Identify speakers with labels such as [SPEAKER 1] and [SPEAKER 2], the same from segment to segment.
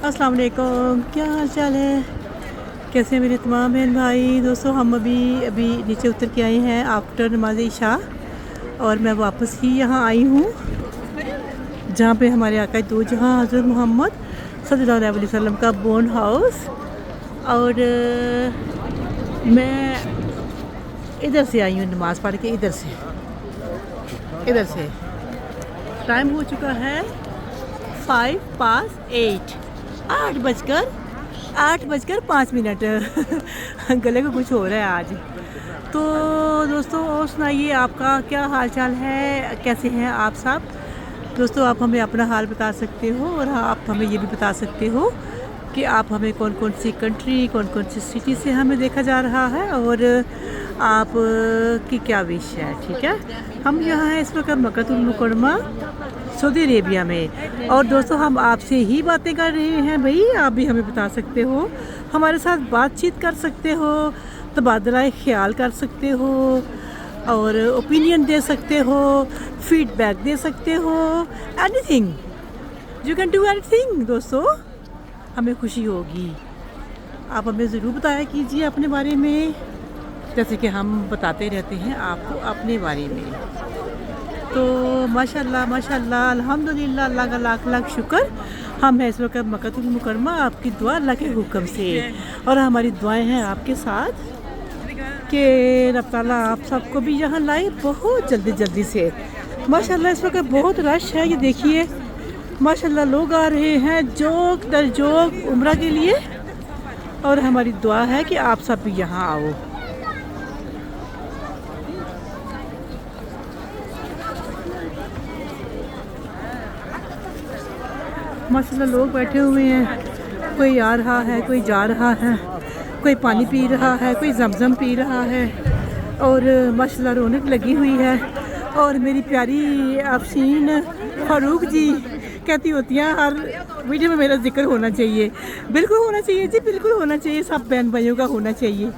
[SPEAKER 1] अस्सलाम वालेकुम, क्या हाल चाल है? कैसे हैं मेरे तमाम बहन भाई दोस्तों? हम अभी नीचे उतर के आए हैं आफ्टर नमाज इशा और मैं वापस ही यहाँ आई हूँ जहाँ पे हमारे आका दो जहाँ हज़रत मोहम्मद सल्लल्लाहु अलैहि वसल्लम का बोर्न हाउस। और मैं इधर से आई हूँ नमाज़ पढ़ के, इधर से टाइम हो चुका है 8:05। 8:05। गले को कुछ हो रहा है आज। तो दोस्तों और सुनाइए, आपका क्या हाल चाल है? कैसे हैं आप सब? दोस्तों आप हमें अपना हाल बता सकते हो और आप हमें ये भी बता सकते हो कि आप हमें कौन कौन सी कंट्री, कौन कौन सी सिटी से हमें देखा जा रहा है और आप की क्या विश है। ठीक है, हम यहाँ हैं इस वक्त मक्कातुल मुकर्रमा सऊदी अरेबिया में। और दोस्तों हम आपसे ही बातें कर रहे हैं भाई, आप भी हमें बता सकते हो, हमारे साथ बातचीत कर सकते हो, तबादला ख्याल कर सकते हो और ओपिनियन दे सकते हो, फीडबैक दे सकते हो, anything you can do anything. दोस्तों हमें खुशी होगी, आप हमें ज़रूर बताया कीजिए अपने बारे में, जैसे कि हम बताते रहते हैं आपको अपने बारे में। तो माशाल्लाह माशाल्लाह अल्हम्दुलिल्लाह, अल्लाह का लाख लाख शुक्र। हम हैं इस वक्त मक्कातुल मुकर्रमा आपकी दुआ अल्लाह के हुक्म से, और हमारी दुआएं हैं आपके साथ कि रब ताला आप सबको भी यहाँ लाए बहुत जल्दी जल्दी से। माशाल्लाह इस वक्त बहुत रश है, ये देखिए माशाल्लाह लोग आ रहे हैं जोक दर जोक उम्रा के लिए, और हमारी दुआ है कि आप सब भी यहाँ आओ। माशाल्लाह लोग बैठे हुए हैं, कोई आ रहा है, कोई जा रहा है, कोई पानी पी रहा है, कोई जमजम पी रहा है, और माशाल्लाह रौनक लगी हुई है। और मेरी प्यारी अफशीन फारूक जी कहती होती हैं हर वीडियो में मेरा जिक्र होना चाहिए। बिल्कुल होना चाहिए जी, बिल्कुल होना चाहिए, सब बहन भाइयों का होना चाहिए।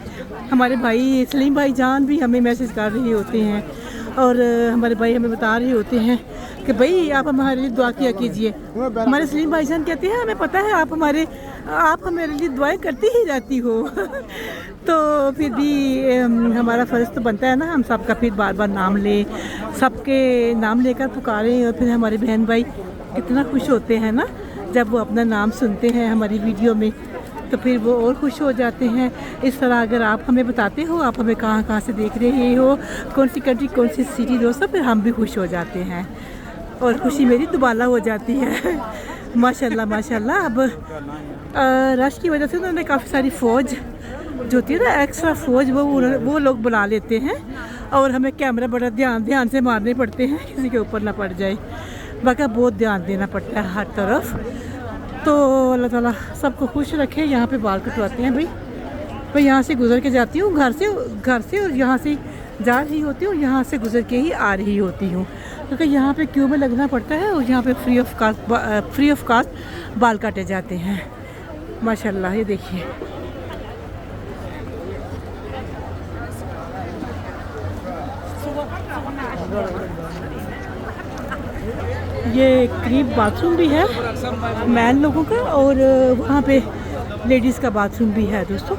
[SPEAKER 1] हमारे भाई सलीम भाई जान भी हमें मैसेज कर रहे होते हैं और हमारे भाई हमें बता रहे होते हैं कि भाई आप हमारे लिए दुआ किया कीजिए। हमारे सलीम भाई जान कहते हैं हमें पता है आप हमारे लिए दुआएं करती ही रहती हो। तो फिर भी हमारा फ़र्ज़ तो बनता है ना, हम सबका फिर बार बार नाम लें, सबके नाम लेकर पुकारें, और फिर हमारे बहन भाई कितना खुश होते हैं ना जब वो अपना नाम सुनते हैं हमारी वीडियो में, तो फिर वो और खुश हो जाते हैं। इस तरह अगर आप हमें बताते हो आप हमें कहाँ कहाँ से देख रहे हो, कौन सी कंट्री, कौन सी सिटी, दोस्तों फिर हम भी खुश हो जाते हैं और खुशी मेरी दुबाला हो जाती है। माशाल्लाह माशाल्लाह। अब रश की वजह से उन्होंने काफ़ी सारी फ़ौज जो होती है ना, एक्स्ट्रा फ़ौज, वो लोग बुला लेते हैं और हमें कैमरा बड़ा ध्यान से मारने पड़ते हैं किसी के ऊपर ना पड़ जाए। बाकी बहुत ध्यान देना पड़ता है हर तरफ। तो अल्लाह ताला सबको खुश रखे। यहाँ पे बाल कटवाते हैं भाई यहाँ से गुज़र के जाती हूँ घर से और यहाँ से जा रही होती हूँ, यहाँ से गुज़र के ही आ रही होती हूँ, क्योंकि यहाँ पे क्यू में लगना पड़ता है और यहाँ पे फ्री ऑफ कास्ट बाल काटे जाते हैं। माशाल्लाह ये देखिए ये करीब बाथरूम भी है मैन लोगों का, और वहाँ पे लेडीज़ का बाथरूम भी है। दोस्तों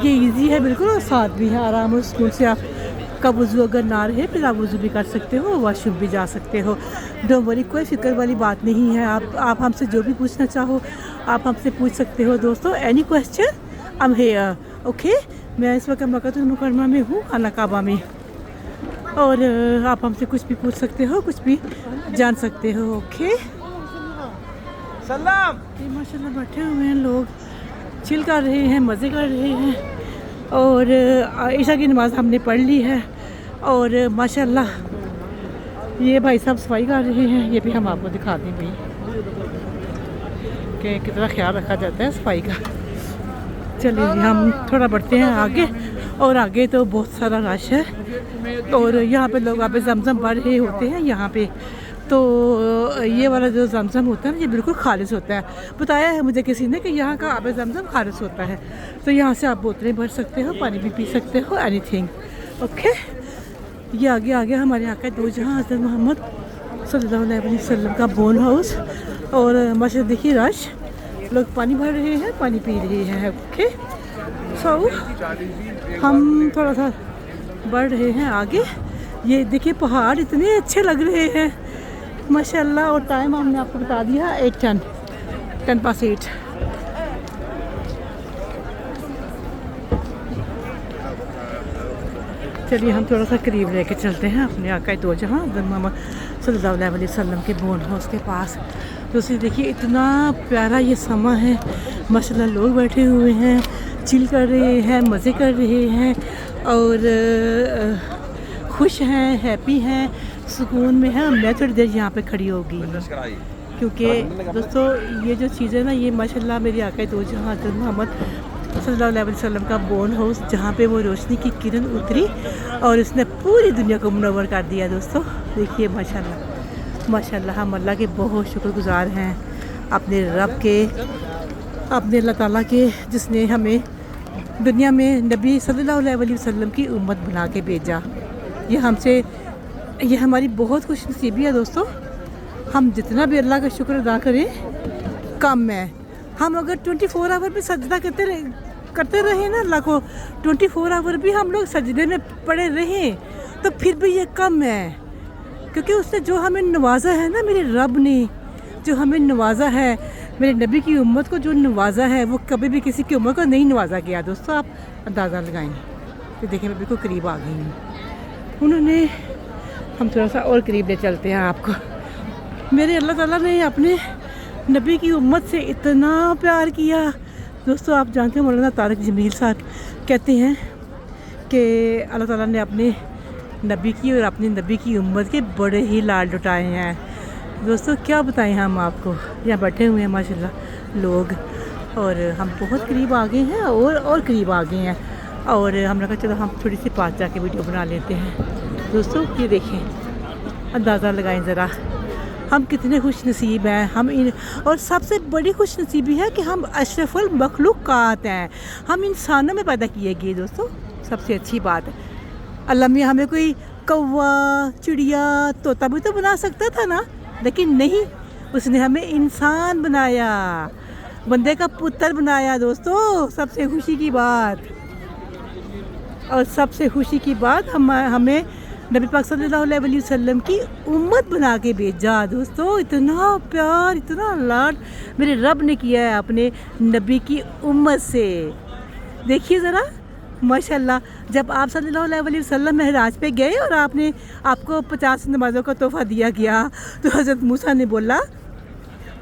[SPEAKER 1] ये इजी है बिल्कुल, और साथ भी है आराम और सुकून से। आप का वज़ू अगर ना रहे फिर आप वज़ू भी कर सकते हो, वॉशरूम भी जा सकते हो। डोंट वरी, कोई फ़िक्र वाली बात नहीं है। आप हमसे जो भी पूछना चाहो आप हमसे पूछ सकते हो। दोस्तों any question I am here, okay. मैं इस वक्त मक्कातुल मुकर्रमा में हूँ, खाना काबा में, और आप हमसे कुछ भी पूछ सकते हो, कुछ भी जान सकते हो, ओके। सलाम। ये माशाल्लाह बैठे हुए हैं लोग, चिल कर रहे हैं, मज़े कर रहे हैं, और ईशा की नमाज़ हमने पढ़ ली है। और माशाल्लाह ये भाई साहब सफाई कर रहे हैं, ये भी हम आपको दिखा दें भाई कि कितना ख्याल रखा जाता है सफाई का। चलिए हम थोड़ा बढ़ते हैं आगे, और आगे तो बहुत सारा रश है, और यहाँ पे लोग आबे जमजम पढ़ रहे होते हैं यहाँ पे। तो ये वाला जो जमजम होता है ना, ये बिल्कुल खालिस होता है। बताया है मुझे किसी ने कि यहाँ का आबे जमजम खालिस होता है, तो यहाँ से आप बोतलें भर सकते हो, पानी भी पी सकते हो, एनीथिंग, ओके। ये आगे हमारे यहाँ का दो जहाँ हज़रत मोहम्मद सल्लल्लाहु अलैहि वसल्लम का बोर्न हाउस, और माशाल्लाह देखिए रश लोग पानी भर रहे हैं, पानी पी रहे हैं। ओके, सो हम थोड़ा सा बढ़ रहे हैं आगे। ये देखिए पहाड़ इतने अच्छे लग रहे हैं माशाल्लाह। और टाइम हमने आपको बता दिया 10:10 चलिए हम थोड़ा सा करीब लेके चलते हैं अपने आका दो जहाँ मोहम्मद सल्लल्लाहु अलैहि वसल्लम के बोन हाउस के पास। तो उसे देखिए इतना प्यारा ये समा है माशाल्लाह। लोग बैठे हुए हैं, चिल कर रहे हैं, मज़े कर रहे हैं और खुश हैं, हैप्पी हैं, सुकून में हैं। मैं थोड़ी देर यहाँ पे खड़ी होगी क्योंकि दोस्तों ये जो चीज़ें ना ये माशाल्लाह मेरी आका दो जहाँ मोहम्मद सल्लल्लाहु अलैहि वसल्लम का बोन हाउस जहाँ पे वो रोशनी की किरण उतरी और उसने पूरी दुनिया को मुनव्वर कर दिया। दोस्तों देखिए माशाल्लाह माशाल्लाह, हम अल्लाह के बहुत शुक्रगुजार हैं अपने रब के, अपने अल्लाह ताला के जिसने हमें दुनिया में नबी सल्लल्लाहु अलैहि वसल्लम की उम्मत बना के भेजा। ये हमारी बहुत खुश नसीबी है दोस्तों। हम जितना भी अल्लाह का शुक्र अदा करें कम है। हम अगर 24 आवर भी सजदा करते रहे ना अल्लाह को, 24 आवर भी हम लोग सजदे में पड़े रहें तो फिर भी ये कम है, क्योंकि उसने जो हमें नवाजा है ना, मेरे रब ने जो हमें नवाजा है, मेरे नबी की उम्मत को जो नवाजा है वो कभी भी किसी की उम्मत को नहीं नवाजा गया। दोस्तों आप अंदाज़ा लगाएं। तो देखिए मैं बिल्कुल करीब आ गई हूँ उन्होंने। हम थोड़ा सा और करीब ले चलते हैं आपको। मेरे अल्लाह ताला ने अपने नबी की उम्मत से इतना प्यार किया। दोस्तों आप जानते हैं मौलाना तारिक जमील साहब कहते हैं कि अल्लाह ताला ने अपने नबी की और अपने नबी की उम्मत के बड़े ही लाड लुटाए हैं। दोस्तों क्या बताएं हम आपको, यहाँ बैठे हुए हैं माशाल्लाह लोग और हम बहुत करीब आ गए हैं और करीब आ गए हैं। और हम लगा चलो हम थोड़ी सी पास जाके वीडियो बना लेते हैं। दोस्तों ये देखें, अंदाज़ा लगाएं ज़रा हम कितने खुश नसीब हैं। हम इन और सबसे बड़ी खुश नसीबी है कि हम अशरफुल मखलूक़ात हैं, हम इंसानों में पैदा किए गए। दोस्तों सबसे अच्छी बात है अल्लाह में हमें कोई कौवा, चिड़िया, तोता भी तो बना सकता था ना, लेकिन नहीं, उसने हमें इंसान बनाया, बंदे का पुत्र बनाया। दोस्तों सबसे खुशी की बात और सबसे खुशी की बात हमें नबी पाक सल्लल्लाहु अलैहि वसल्लम की उम्मत बना के भेजा। दोस्तों इतना प्यार, इतना लाड मेरे रब ने किया है अपने नबी की उम्मत से। देखिए ज़रा माशाल्लाह, जब आप सल्लल्लाहु अलैहि वसल्लम महराज पे गए और आपको 50 नमाज़ों का तोहफ़ा दिया गया तो हज़रत मूसा ने बोला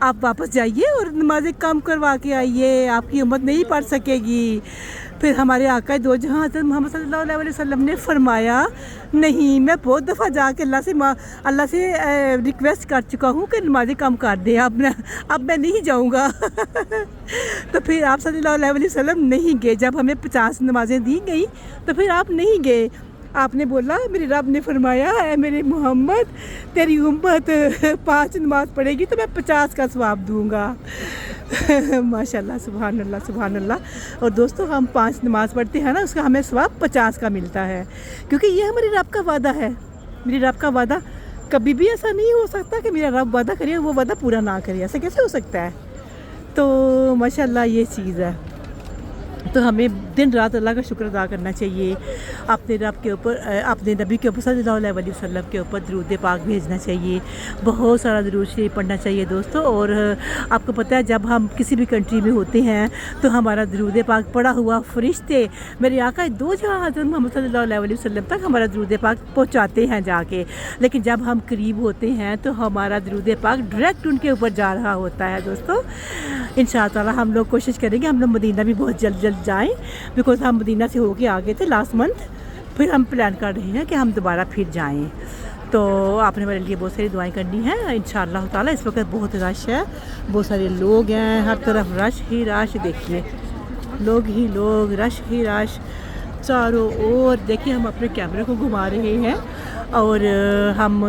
[SPEAKER 1] आप वापस जाइए और नमाज़ें कम करवा के आइए, आपकी उम्मत नहीं पढ़ सकेगी। फिर हमारे आका दो जहाँ हज़रत मोहम्मद सल्लल्लाहु अलैहि वसल्लम ने फरमाया नहीं, मैं बहुत दफ़ा जाके अल्लाह से रिक्वेस्ट कर चुका हूँ कि नमाज़ें कम कर दे, अब मैं नहीं जाऊँगा। तो फिर आप सल्लल्लाहु अलैहि वसल्लम नहीं गए। जब हमें 50 नमाज़ें दी गई तो फिर आप नहीं गए। आपने बोला, मेरे रब ने फरमाया है मेरे मोहम्मद तेरी उम्मत 5 नमाज पढ़ेगी तो मैं 50 का सवाब दूँगा। माशाल्लाह, सुभान अल्लाह, सुभान अल्लाह। और दोस्तों हम 5 नमाज पढ़ते हैं ना, उसका हमें सवाब 50 का मिलता है, क्योंकि ये हमारे रब का वादा है। मेरे रब का वादा कभी भी ऐसा नहीं हो सकता कि मेरा रब वादा करे वो वादा पूरा ना करे, ऐसा कैसे हो सकता है। तो माशाल्लाह ये चीज़ है। तो हमें दिन रात अल्लाह का शुक्र अदा करना चाहिए, अपने रब के ऊपर, अपने नबी के ऊपर सल्लल्लाहु अलैहि वसल्लम के ऊपर दरूद पाक भेजना चाहिए, बहुत सारा दरूद शरीफ पढ़ना चाहिए दोस्तों। और आपको पता है जब हम किसी भी कंट्री में होते हैं तो हमारा दरूद पाक पढ़ा हुआ फरिश्ते मेरे आका दो जहाँ हज़रत मोहम्मद सल्लल्लाहु अलैहि वसल्लम तक हमारा दरूद पाक पहुँचाते हैं जाके। लेकिन जब हम करीब होते हैं तो हमारा दरूद पाक डायरेक्ट उनके ऊपर जा रहा होता है। दोस्तों इंशाअल्लाह हम लोग कोशिश करेंगे, हम लोग मदीना भी बहुत जल्द जाएं, बिकॉज़ हम मदीना से होके आ गए थे लास्ट मंथ। फिर हम प्लान कर रहे हैं कि हम दोबारा फिर जाएं। तो आपने मेरे लिए बहुत सारी दुआएं करनी है इंशाअल्लाह ताला। इस वक्त बहुत रश है, बहुत सारे लोग हैं, हर तरफ रश ही रश। देखिए लोग ही लोग, रश ही रश चारों ओर। देखिए हम अपने कैमरे को घुमा रहे हैं और हम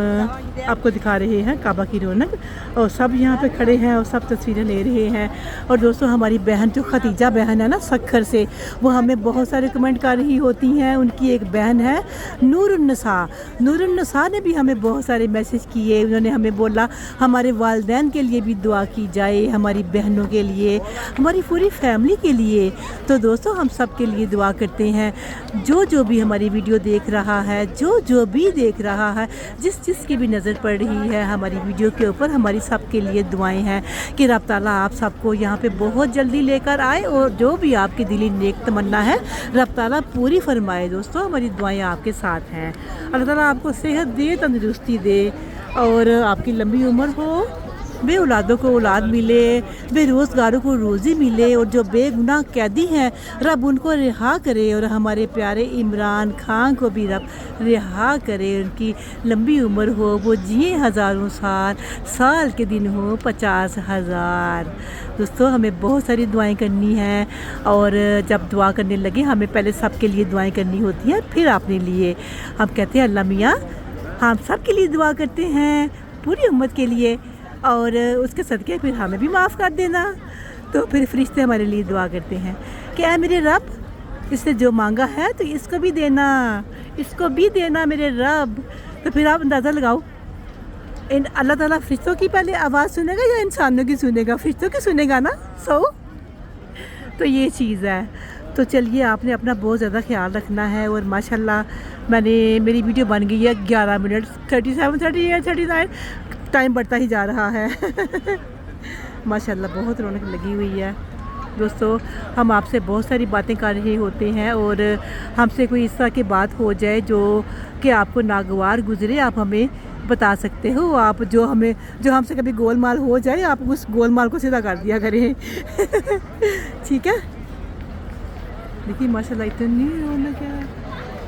[SPEAKER 1] आपको दिखा रहे हैं काबा की रौनक, और सब यहाँ पे खड़े हैं और सब तस्वीरें ले रहे हैं। और दोस्तों हमारी बहन जो खतीजा बहन है ना सक्खर से, वो हमें बहुत सारे कमेंट कर रही होती हैं। उनकी एक बहन है नूरुन्नसा ने भी हमें बहुत सारे मैसेज किए। उन्होंने हमें बोला हमारे वालिदैन के लिए भी दुआ की जाए, हमारी बहनों के लिए, हमारी पूरी फैमिली के लिए। तो दोस्तों हम सब के लिए दुआ करते हैं। जो भी हमारी वीडियो देख रहा है, जो भी देख रहा है, जिसकी भी नज़र पड़ रही है हमारी वीडियो के ऊपर, हमारी सब के लिए दुआएं हैं कि रब ताला आप सबको यहाँ पे बहुत जल्दी लेकर आए, और जो भी आपकी दिली नेक तमन्ना है रब ताला पूरी फरमाए। दोस्तों हमारी दुआएं आपके साथ हैं। अल्लाह ताला आपको सेहत दे, तंदुरुस्ती दे, और आपकी लंबी उम्र हो, बे औलादों को औलाद मिले, बेरोज़गारों को रोज़ी मिले, और जो बेगुनाह कैदी हैं रब उनको रिहा करे, और हमारे प्यारे इमरान खान को भी रब रिहा करे, उनकी लंबी उम्र हो, वो जिए हज़ारों साल के दिन हो 50,000। दोस्तों हमें बहुत सारी दुआएं करनी हैं, और जब दुआ करने लगे हमें पहले सब के लिए दुआएं करनी होती हैं, फिर अपने लिए। हम कहते हैं अल्लाह मियाँ हम सब के लिए दुआ करते हैं, पूरी उम्मत के लिए, और उसके सदक़े फिर हमें भी माफ़ कर देना। तो फिर फरिश्ते हमारे लिए दुआ करते हैं कि ऐ मेरे रब, इसने जो मांगा है तो इसको भी देना, इसको भी देना मेरे रब। तो फिर आप अंदाज़ा लगाओ, इन अल्लाह ताला फरिश्तों की पहले आवाज़ सुनेगा या इंसानों की सुनेगा? फरिश्तों की सुनेगा ना। तो ये चीज़ है। तो चलिए आपने अपना बहुत ज़्यादा ख्याल रखना है। और माशाल्लाह मेरी वीडियो बन गई है 11 मिनट 39 टाइम बढ़ता ही जा रहा है। माशाल्लाह बहुत रौनक लगी हुई है। दोस्तों हम आपसे बहुत सारी बातें कर रहे होते हैं, और हमसे कोई इस तरह की बात हो जाए जो कि आपको नागवार गुजरे, आप हमें बता सकते हो। आप जो हमसे कभी गोलमाल हो जाए, आप उस गोलमाल को सीधा कर दिया करें। ठीक है। देखिए माशाल्लाह इतनी रौनक है।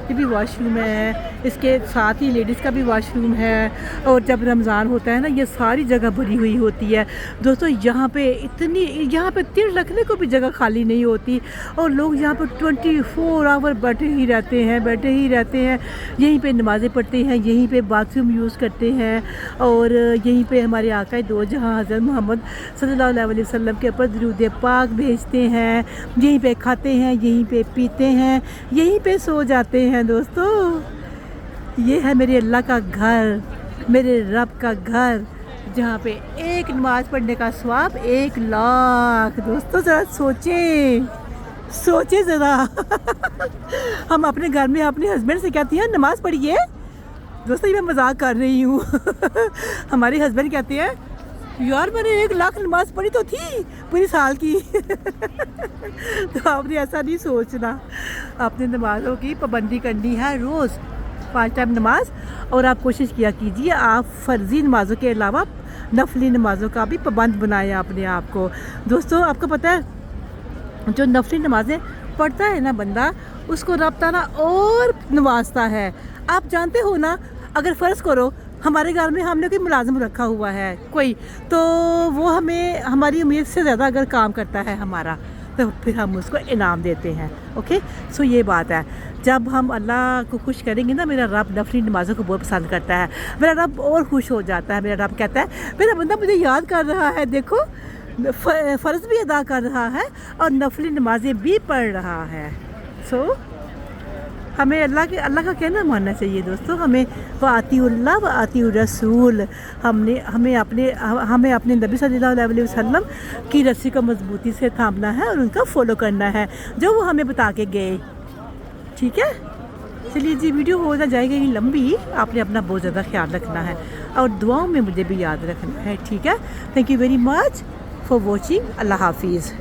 [SPEAKER 1] ये भी वॉशरूम है, इसके साथ ही लेडीज़ का भी वॉशरूम है। और जब रमज़ान होता है ना, ये सारी जगह भरी हुई होती है। दोस्तों यहाँ पे तीर रखने को भी जगह खाली नहीं होती, और लोग यहाँ पर 24 आवर बैठे ही रहते हैं। यहीं पे नमाज़ें पढ़ते हैं, यहीं पे बाथरूम यूज़ करते हैं, और यहीं पे हमारे आका दो जहां हज़रत मोहम्मद सल्लल्लाहु अलैहि वसल्लम के ऊपर दरूद पाक भेजते हैं। यहीं पे खाते हैं, यहीं पे पीते हैं, यहीं पे सो जाते हैं। दोस्तों ये है मेरे अल्लाह का घर, मेरे रब का घर, जहाँ पे एक नमाज पढ़ने का सवाब 1 लाख। दोस्तों ज़रा सोचे ज़रा। हम अपने घर में अपने हस्बैंड से कहती हैं नमाज पढ़िए। दोस्तों ये मैं मजाक कर रही हूँ। हमारे हस्बैंड कहते हैं यार मैंने 1 लाख नमाज पढ़ी तो थी पूरी साल की। तो आपने ऐसा नहीं सोचना, आपने नमाज़ों की पाबंदी करनी है, रोज़ 5 टाइम नमाज। और आप कोशिश किया कीजिए आप फ़र्ज़ी नमाज़ों के अलावा नफली नमाज़ों का भी पाबंद बनाएं अपने आप को। दोस्तों आपको पता है जो नफली नमाज़ें पढ़ता है ना बंदा, उसको रब ताला और नवाजता है। आप जानते हो ना, अगर फ़र्ज़ करो हमारे घर में हमने कोई मुलाजिम रखा हुआ है कोई, तो वो हमें हमारी उम्मीद से ज़्यादा अगर काम करता है हमारा, तो फिर हम उसको इनाम देते हैं। ओके, सो ये बात है। जब हम अल्लाह को खुश करेंगे ना, मेरा रब नफली नमाज़ों को बहुत पसंद करता है, मेरा रब और खुश हो जाता है। मेरा रब कहता है मेरा बंदा मुझे याद कर रहा है, देखो फ़र्ज़ भी अदा कर रहा है और नफली नमाज़ें भी पढ़ रहा है। सो हमें अल्लाह का कहना मानना चाहिए। दोस्तों हमें वातिउल्लाह व आतिउर रसूल, हमें अपने नबी सल्लल्लाहु अलैहि वसल्लम की रस्सी को मजबूती से थामना है और उनका फॉलो करना है जो वो हमें बता के गए। ठीक है, चलिए जी वीडियो हो जाएगी लंबी, आपने अपना बहुत ज़्यादा ख्याल रखना है और दुआओं में मुझे भी याद रखना है। ठीक है, thank you very much for watching. अल्लाह हाफिज़।